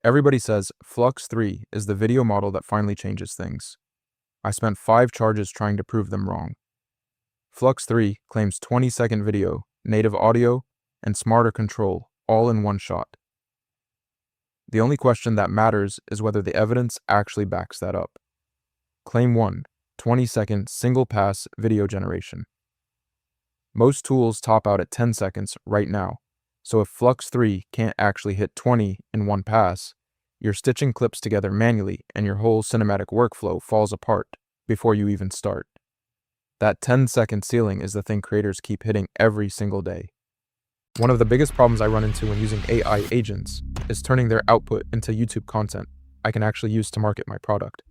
Everybody says FLUX 3 is the video model that finally changes things. I spent 5 charges trying to prove them wrong. FLUX 3 claims 20-second video, native audio, and smarter control, all in one shot. The only question that matters is whether the evidence actually backs that up. Claim 1, 20-second single-pass video generation. Most tools top out at 10 seconds right now, so if FLUX 3 can't actually hit 20 in one pass, you're stitching clips together manually and your whole cinematic workflow falls apart before you even start. That 10-second ceiling is the thing creators keep hitting every single day. One of the biggest problems I run into when using AI agents is turning their output into YouTube content I can actually use to market my product.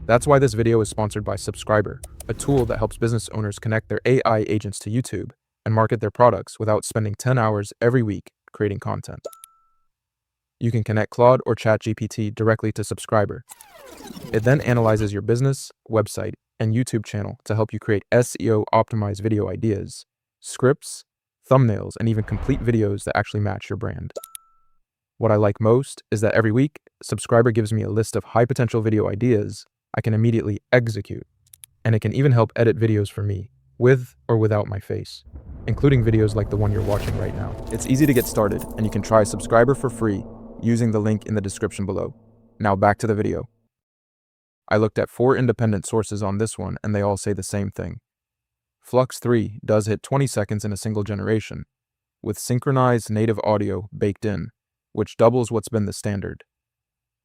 That's why this video is sponsored by Subscriber, a tool that helps business owners connect their AI agents to YouTube and market their products without spending 10 hours every week creating content. You can connect Claude or ChatGPT directly to Subscriber. It then analyzes your business, website, and YouTube channel to help you create SEO-optimized video ideas, scripts, thumbnails, and even complete videos that actually match your brand. What I like most is that every week, Subscriber gives me a list of high-potential video ideas I can immediately execute, and it can even help edit videos for me, with or without my face, including videos like the one you're watching right now. It's easy to get started, and you can try Subscriber for free using the link in the description below. Now back to the video. I looked at 4 independent sources on this one, and they all say the same thing. FLUX 3 does hit 20 seconds in a single generation, with synchronized native audio baked in, which doubles what's been the standard.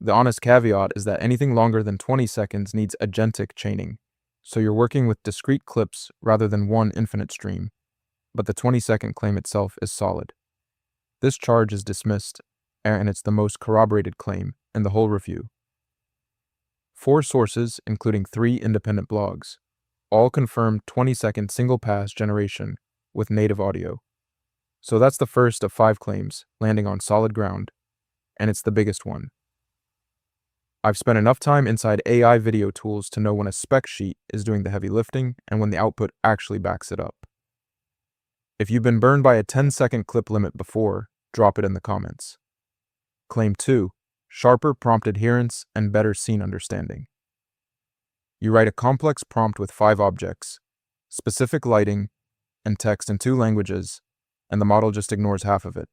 The honest caveat is that anything longer than 20 seconds needs agentic chaining, so you're working with discrete clips rather than one infinite stream, but the 20-second claim itself is solid. This charge is dismissed, and it's the most corroborated claim in the whole review. 4 sources, including 3 independent blogs, all confirmed 20-second single-pass generation with native audio. So that's the first of 5 claims landing on solid ground, and it's the biggest one. I've spent enough time inside AI video tools to know when a spec sheet is doing the heavy lifting and when the output actually backs it up. If you've been burned by a 10-second clip limit before, drop it in the comments. Claim 2, sharper prompt adherence and better scene understanding. You write a complex prompt with 5 objects, specific lighting, and text in 2 languages, and the model just ignores half of it.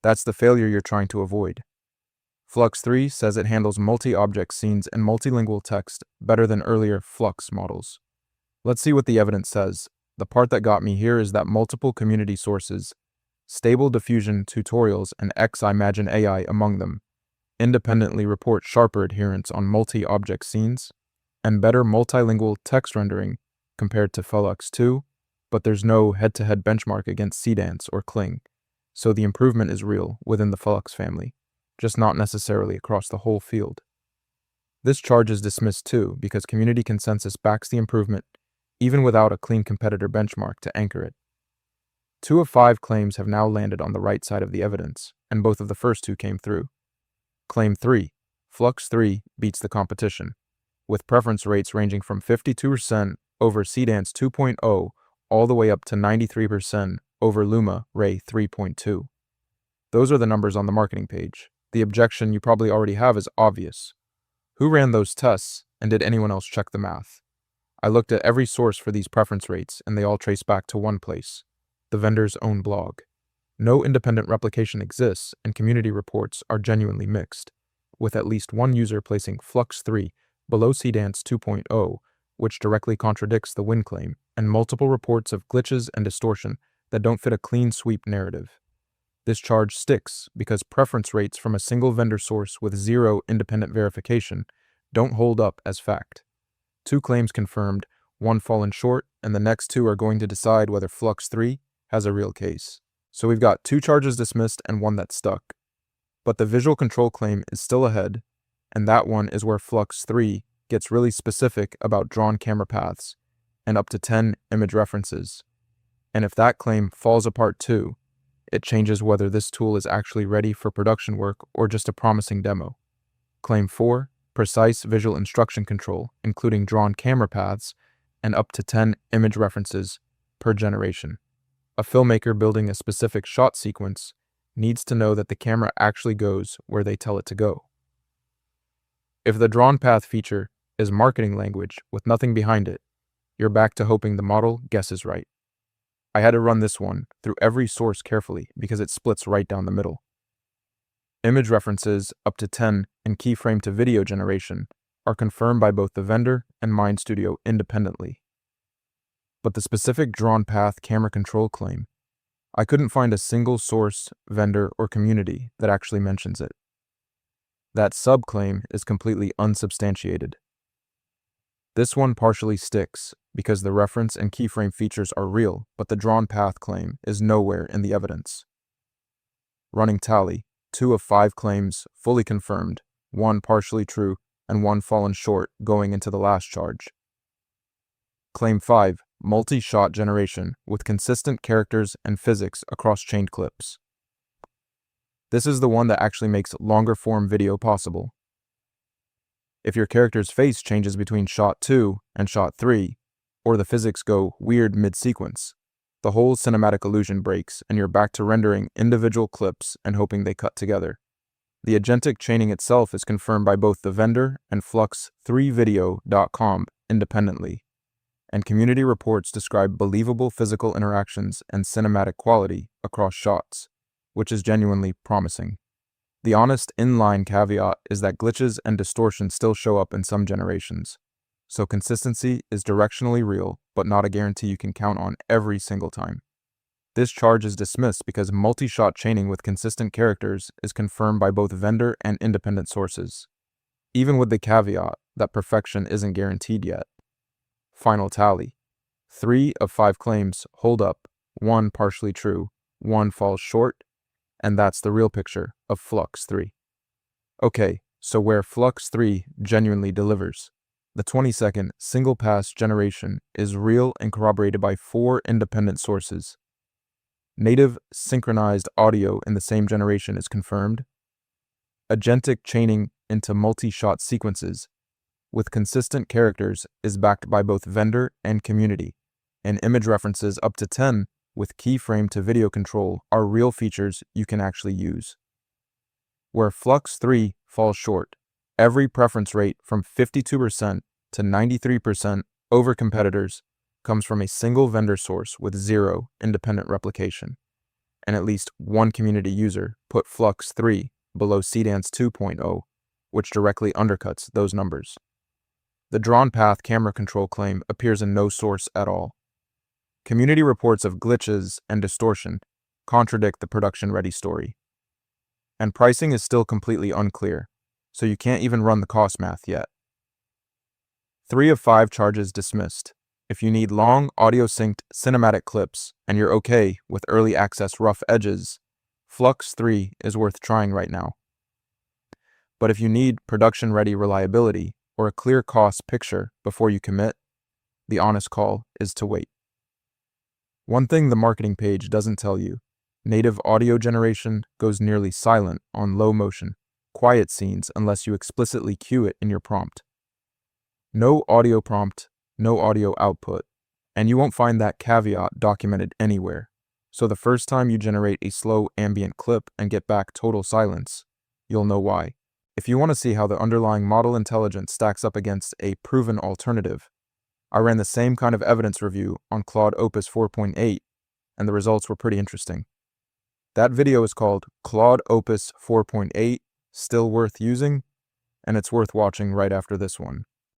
That's the failure you're trying to avoid. FLUX 3 says it handles multi-object scenes and multilingual text better than earlier FLUX models. Let's see what the evidence says. The part that got me here is that multiple community sources, Stable Diffusion tutorials and Imagine AI among them, independently report sharper adherence on multi-object scenes and better multilingual text rendering compared to FLUX 2, but there's no head-to-head benchmark against Cdance or Kling, so the improvement is real within the FLUX family, just not necessarily across the whole field. This charge is dismissed too because community consensus backs the improvement even without a clean competitor benchmark to anchor it. 2 of 5 claims have now landed on the right side of the evidence, and both of the first 2 came through. Claim 3, FLUX 3 beats the competition, with preference rates ranging from 52% over Cdance 2.0 all the way up to 93% over Luma Ray 3.2. Those are the numbers on the marketing page. The objection you probably already have is obvious. Who ran those tests, and did anyone else check the math? I looked at every source for these preference rates, and they all trace back to one place, the vendor's own blog. No independent replication exists, and community reports are genuinely mixed, with at least one user placing FLUX 3 below Cdance 2.0, which directly contradicts the win claim, and multiple reports of glitches and distortion that don't fit a clean sweep narrative. This charge sticks because preference rates from a single vendor source with 0 independent verification don't hold up as fact. 2 claims confirmed, 1 fallen short, and the next 2 are going to decide whether FLUX 3 has a real case. So we've got 2 charges dismissed and 1 that stuck. But the visual control claim is still ahead, and that one is where FLUX 3 gets really specific about drawn camera paths and up to 10 image references. And if that claim falls apart too, it changes whether this tool is actually ready for production work or just a promising demo. Claim 4, precise visual instruction control, including drawn camera paths and up to 10 image references per generation. A filmmaker building a specific shot sequence needs to know that the camera actually goes where they tell it to go. If the drawn path feature is marketing language with nothing behind it, you're back to hoping the model guesses right. I had to run this one through every source carefully because it splits right down the middle. Image references up to 10 and keyframe to video generation are confirmed by both the vendor and Mind Studio independently. But the specific drawn path camera control claim, I couldn't find a single source, vendor, or community that actually mentions it. That subclaim is completely unsubstantiated. This one partially sticks because the reference and keyframe features are real, but the drawn path claim is nowhere in the evidence. Running tally, 2 of 5 claims fully confirmed, 1 partially true, and 1 fallen short going into the last charge. Claim 5, multi-shot generation with consistent characters and physics across chained clips. This is the one that actually makes longer form video possible. If your character's face changes between shot 2 and shot 3, or the physics go weird mid-sequence, the whole cinematic illusion breaks and you're back to rendering individual clips and hoping they cut together. The agentic chaining itself is confirmed by both the vendor and FLUX3video.com independently, and community reports describe believable physical interactions and cinematic quality across shots, which is genuinely promising. The honest inline caveat is that glitches and distortion still show up in some generations, so consistency is directionally real, but not a guarantee you can count on every single time. This charge is dismissed because multi-shot chaining with consistent characters is confirmed by both vendor and independent sources, even with the caveat that perfection isn't guaranteed yet. Final tally. 3 of 5 claims hold up, 1 partially true, 1 falls short, and that's the real picture of FLUX 3. Okay, so where FLUX 3 genuinely delivers, the 20-second single-pass generation is real and corroborated by 4 independent sources. Native synchronized audio in the same generation is confirmed. Agentic chaining into multi-shot sequences with consistent characters is backed by both vendor and community, and image references up to 10 with keyframe to video control are real features you can actually use. Where FLUX 3 falls short, every preference rate from 52% to 93% over competitors comes from a single vendor source with 0 independent replication, and at least 1 community user put FLUX 3 below CDance 2.0, which directly undercuts those numbers. The drawn path camera control claim appears in no source at all. Community reports of glitches and distortion contradict the production-ready story. And pricing is still completely unclear, so you can't even run the cost math yet. 3 of 5 charges dismissed. If you need long, audio-synced cinematic clips and you're okay with early access rough edges, FLUX 3 is worth trying right now. But if you need production-ready reliability or a clear cost picture before you commit, the honest call is to wait. One thing the marketing page doesn't tell you, native audio generation goes nearly silent on low motion, quiet scenes unless you explicitly cue it in your prompt. No audio prompt, no audio output, and you won't find that caveat documented anywhere. So the first time you generate a slow ambient clip and get back total silence, you'll know why. If you want to see how the underlying model intelligence stacks up against a proven alternative, I ran the same kind of evidence review on Claude Opus 4.8, and the results were pretty interesting. That video is called Claude Opus 4.8, Still Worth Using, and it's worth watching right after this one.